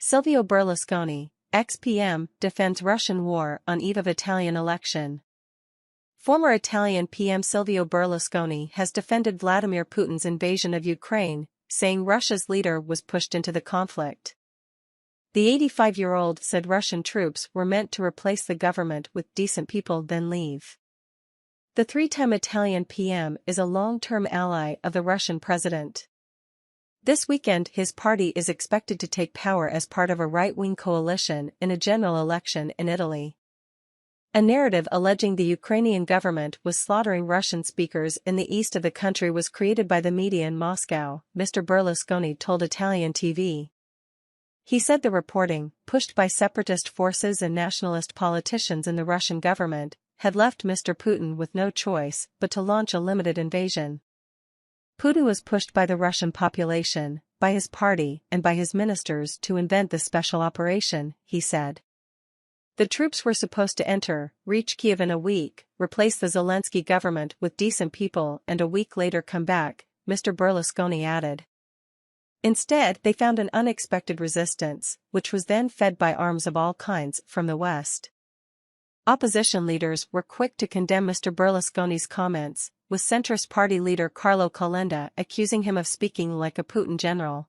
Silvio Berlusconi, ex-PM, defends Russian war on eve of Italian election. Former Italian PM Silvio Berlusconi has defended Vladimir Putin's invasion of Ukraine, saying Russia's leader was pushed into the conflict. The 85-year-old said Russian troops were meant to replace the government with decent people then leave. The three-time Italian PM is a long-term ally of the Russian president. This weekend his party is expected to take power as part of a right-wing coalition in a general election in Italy. A narrative alleging the Ukrainian government was slaughtering Russian speakers in the east of the country was created by the media in Moscow, Mr. Berlusconi told Italian TV. He said the reporting, pushed by separatist forces and nationalist politicians in the Russian government, had left Mr. Putin with no choice but to launch a limited invasion. Putin was pushed by the Russian population, by his party and by his ministers to invent this special operation, he said. The troops were supposed to enter, reach Kiev in a week, replace the Zelensky government with decent people and a week later come back, Mr. Berlusconi added. Instead, they found an unexpected resistance, which was then fed by arms of all kinds from the West. Opposition leaders were quick to condemn Mr. Berlusconi's comments, with centrist party leader Carlo Calenda accusing him of speaking like a Putin general.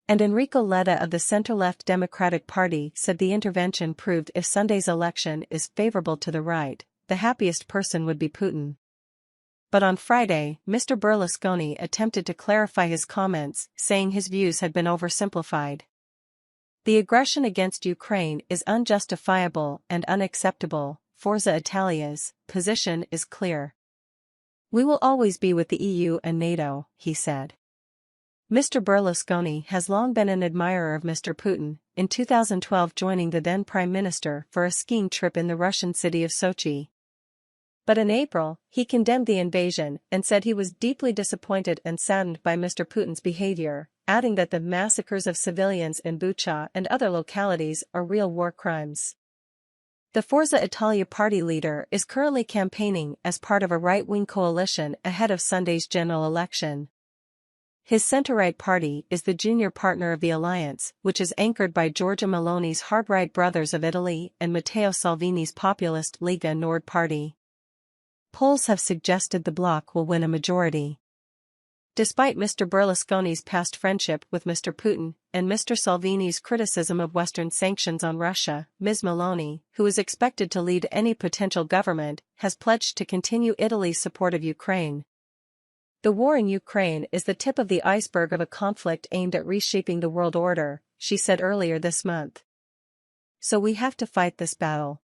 And Enrico Letta of the center-left Democratic Party said the intervention proved if Sunday's election is favorable to the right, the happiest person would be Putin. But on Friday, Mr. Berlusconi attempted to clarify his comments, saying his views had been oversimplified. The aggression against Ukraine is unjustifiable and unacceptable. Forza Italia's position is clear. We will always be with the EU and NATO, he said. Mr. Berlusconi has long been an admirer of Mr. Putin, in 2012 joining the then Prime Minister for a skiing trip in the Russian city of Sochi. But in April, he condemned the invasion and said he was deeply disappointed and saddened by Mr. Putin's behavior, adding that the massacres of civilians in Bucha and other localities are real war crimes. The Forza Italia party leader is currently campaigning as part of a right-wing coalition ahead of Sunday's general election. His center-right party is the junior partner of the alliance, which is anchored by Giorgia Meloni's hard-right Brothers of Italy and Matteo Salvini's populist Lega Nord party. Polls have suggested the bloc will win a majority. Despite Mr. Berlusconi's past friendship with Mr. Putin and Mr. Salvini's criticism of Western sanctions on Russia, Ms. Meloni, who is expected to lead any potential government, has pledged to continue Italy's support of Ukraine. The war in Ukraine is the tip of the iceberg of a conflict aimed at reshaping the world order, she said earlier this month. So we have to fight this battle.